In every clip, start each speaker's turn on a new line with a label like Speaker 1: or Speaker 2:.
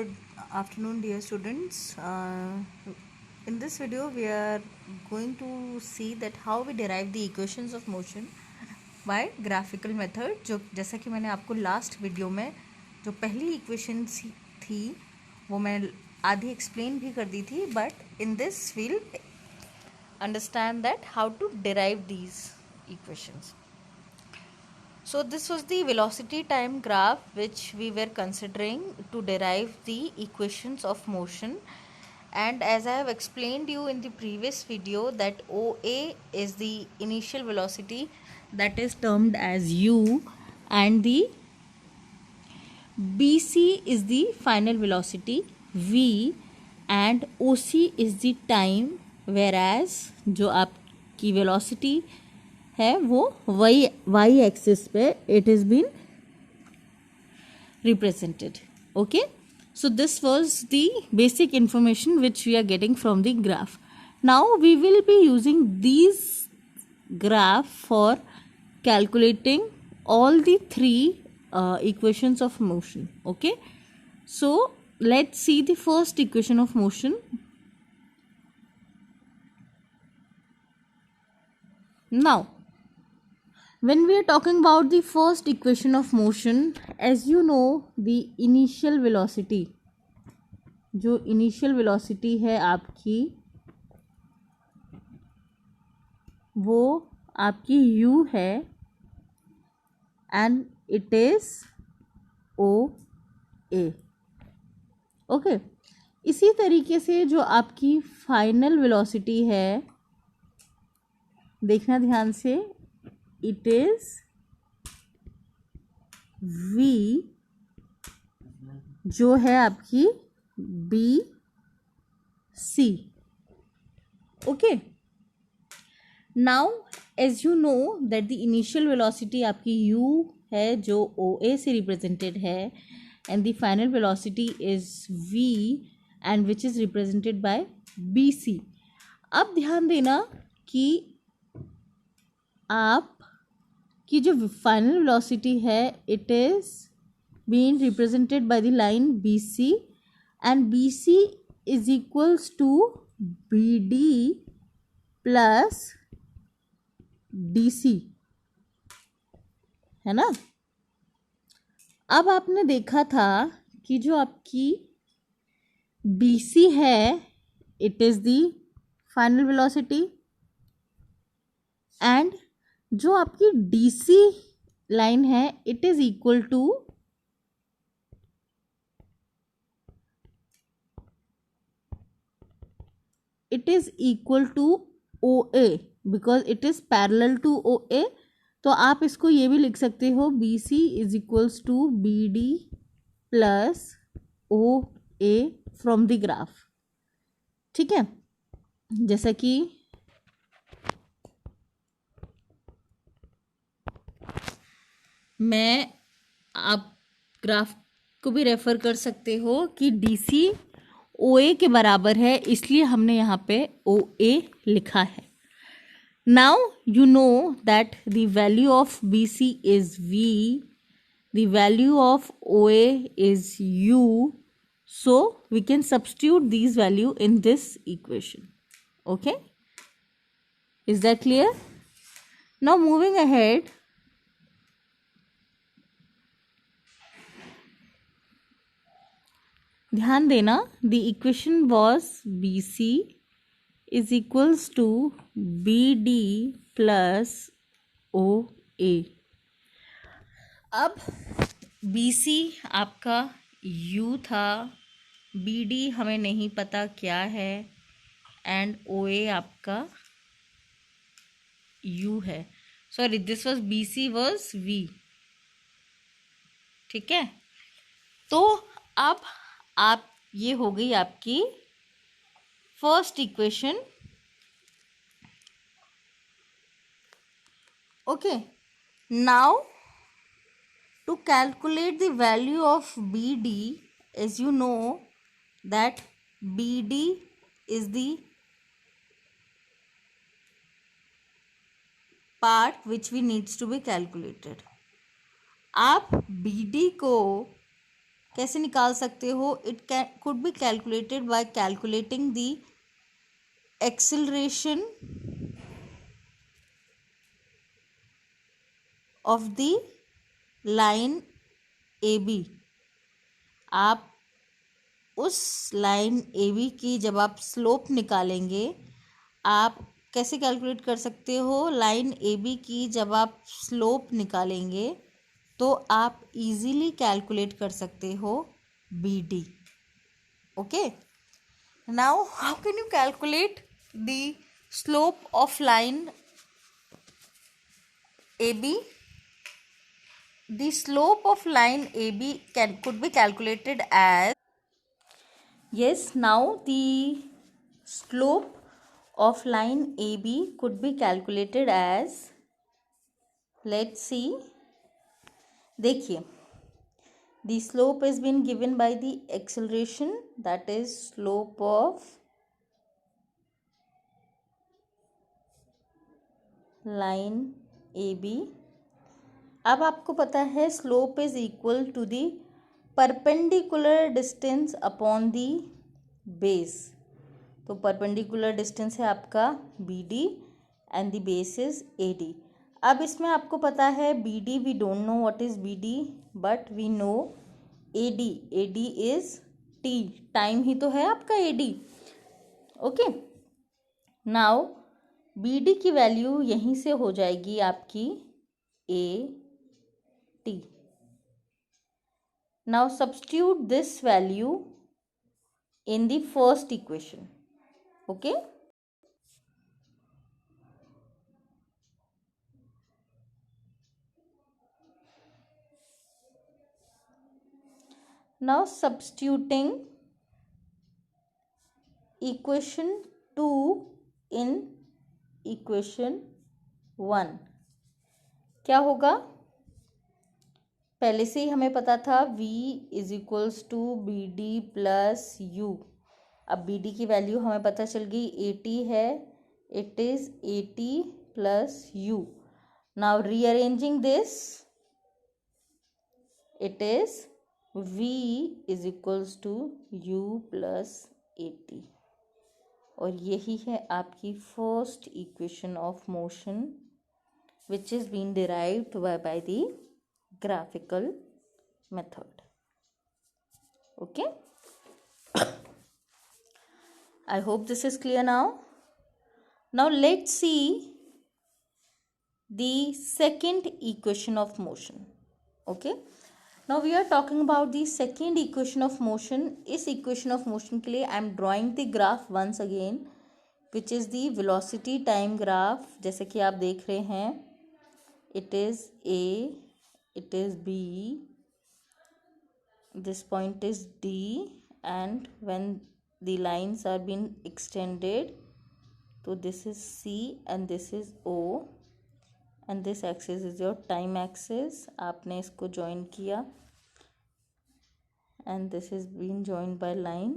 Speaker 1: Good afternoon, dear students. In this video, we are going to see that how we derive the equations of motion by graphical method. जो जैसा कि मैंने आपको last video में जो पहली equation थी वो मैं आधी एक्सप्लेन भी कर दी थी, but in this we'll understand that how to derive these equations. So this was the velocity time graph which we were considering to derive the equations of motion, and as I have explained you in the previous video that OA is the initial velocity that is termed as u, and the BC is the final velocity v, and OC is the time, whereas जो आपकी velocity है वो y axis पे it is been represented. Okay, so this was the basic information which we are getting from the graph. Now we will be using these graph for calculating all the three equations of motion. Okay, so let's see the first equation of motion. Now when we are talking about the first equation of motion, as you know, the initial velocity, जो initial velocity है आपकी वो आपकी u है and it is OA. Okay, इसी तरीके से जो आपकी फाइनल वेलोसिटी है, देखना ध्यान से, it is v, जो है आपकी BC. Okay, now as you know that the initial velocity आपकी u है जो OA से रिप्रेजेंटेड है, and the final velocity is v and which is represented by BC. अब ध्यान देना कि आप की जो फाइनल वेलोसिटी है it is being represented by the line BC, and BC is equals to BD plus DC, है ना. अब आपने देखा था कि जो आपकी BC है it is the final velocity, and जो आपकी DC लाइन है it is equal to OA because it is parallel to OA. तो आप इसको ये भी लिख सकते हो BC is equals to BD plus OA from the graph. ठीक है, जैसा कि मैं, आप ग्राफ को भी रेफर कर सकते हो कि DC OA के बराबर है, इसलिए हमने यहाँ पे OA लिखा है. Now you know that the value of BC is V, the value of OA is U, so we can substitute these value in this equation. Okay, is that clear? Now moving ahead, ध्यान देना, the equation was BC is equals to BD plus OA. अब BC आपका U था, BD हमें नहीं पता क्या है, एंड OA आपका U है. Sorry, this was BC was V. ठीक है, तो अब आप, ये हो गई आपकी first equation. Okay, now to calculate the value of BD, as you know that BD is the part which we needs to be calculated. आप BD को कैसे निकाल सकते हो? It can could be calculated by calculating the acceleration of the line A B. आप उस line A B की जब आप स्लोप निकालेंगे, आप कैसे कैलकुलेट कर सकते हो? लाइन ए बी की जब आप स्लोप निकालेंगे तो आप इजीली कैलकुलेट कर सकते हो B D. Okay, now how can you calculate the slope of line A B? The slope of line AB could be calculated as, yes, now the slope of line AB could be calculated as, let's see, देखिए, the slope is been given by the acceleration, that is slope of line AB। अब आपको पता है slope is equal to the perpendicular distance upon the base. तो perpendicular distance है आपका B D and the base is A D. अब इसमें आपको पता है B D, we don't know what is B D, but we know A D. A D is T, time ही तो है आपका A D. Okay, now B D की वैल्यू यहीं से हो जाएगी आपकी A T. Now substitute this value in the first equation. Okay. Now substituting equation 2 in equation 1, क्या होगा? पहले से ही हमें पता था v is equals to B D plus u. अब बी डी की वैल्यू हमें पता चल गई 80 है, it is 80 plus u. Now rearranging this, it is v is equals to u plus 80, और यही है आपकी first equation of motion which is been derived by the graphical method. Okay, I hope this is clear now. Now let's see the second equation of motion. Okay, now we are talking about the second equation of motion. इस equation of motion के लिए I am drawing the graph once again, which is the velocity time graph. जैसे कि आप देख रहे हैं, it is A, it is B, this point is D, and when the lines are being extended, so this is C and this is O, and this axis is your time axis. आपने इसको join किया and this is being joined by line.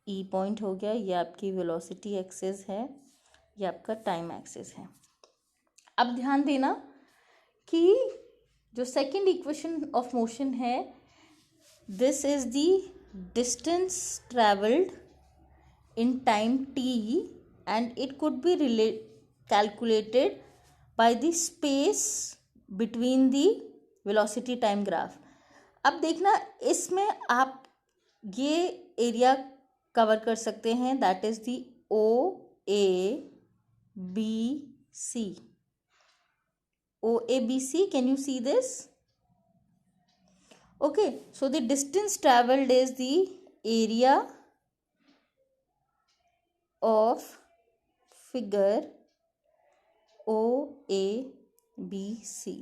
Speaker 1: E point हो गया, ये आपकी velocity axis है, ये आपका time axis है। अब ध्यान देना कि जो सेकेंड इक्वेशन ऑफ मोशन है, this is the distance travelled in time t and it could be calculated by the space between the velocity time graph. अब देखना, इसमें आप ये एरिया कवर कर सकते हैं, that is the OABC. OABC, can you see this? Okay, so the distance traveled is the area of figure OABC.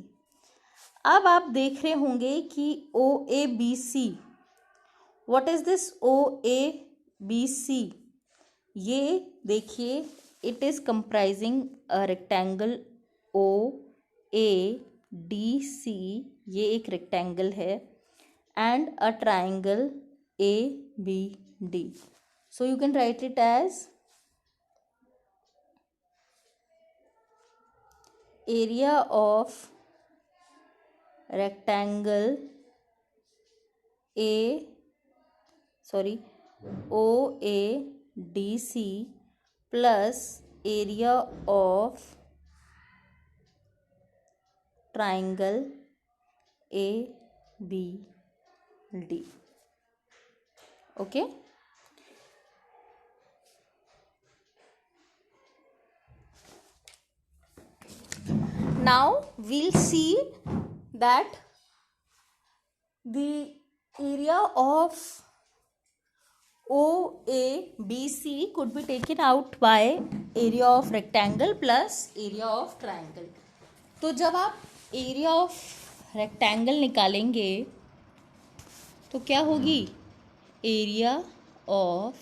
Speaker 1: अब आप देख रहे होंगे कि OABC, what is this OABC? ये देखिए, it is comprising a rectangle OADC, ये एक रेक्टेंगल है, and a triangle ABD. So you can write it as area of rectangle OADC plus area of triangle ABD. Okay. Now we'll see that the area of OABC could be taken out by area of rectangle plus area of triangle. तो जब आप area of rectangle निकालेंगे तो क्या होगी, area of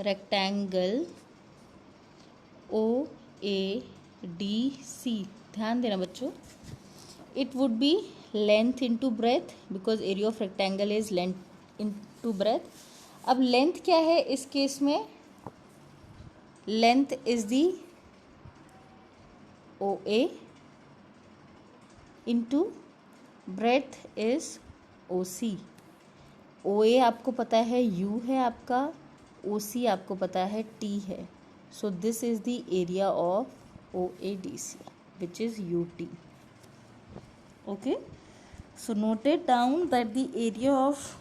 Speaker 1: rectangle OADC, ध्यान देना बच्चों, it would be length into breadth because area of rectangle is length into breadth. अब लेंथ क्या है इस केस में, length is the OA into breadth is OC. OA आपको पता है U है आपका, OC आपको पता है T है. So this is the area of OADC which is UT. Okay, so note it down that the area of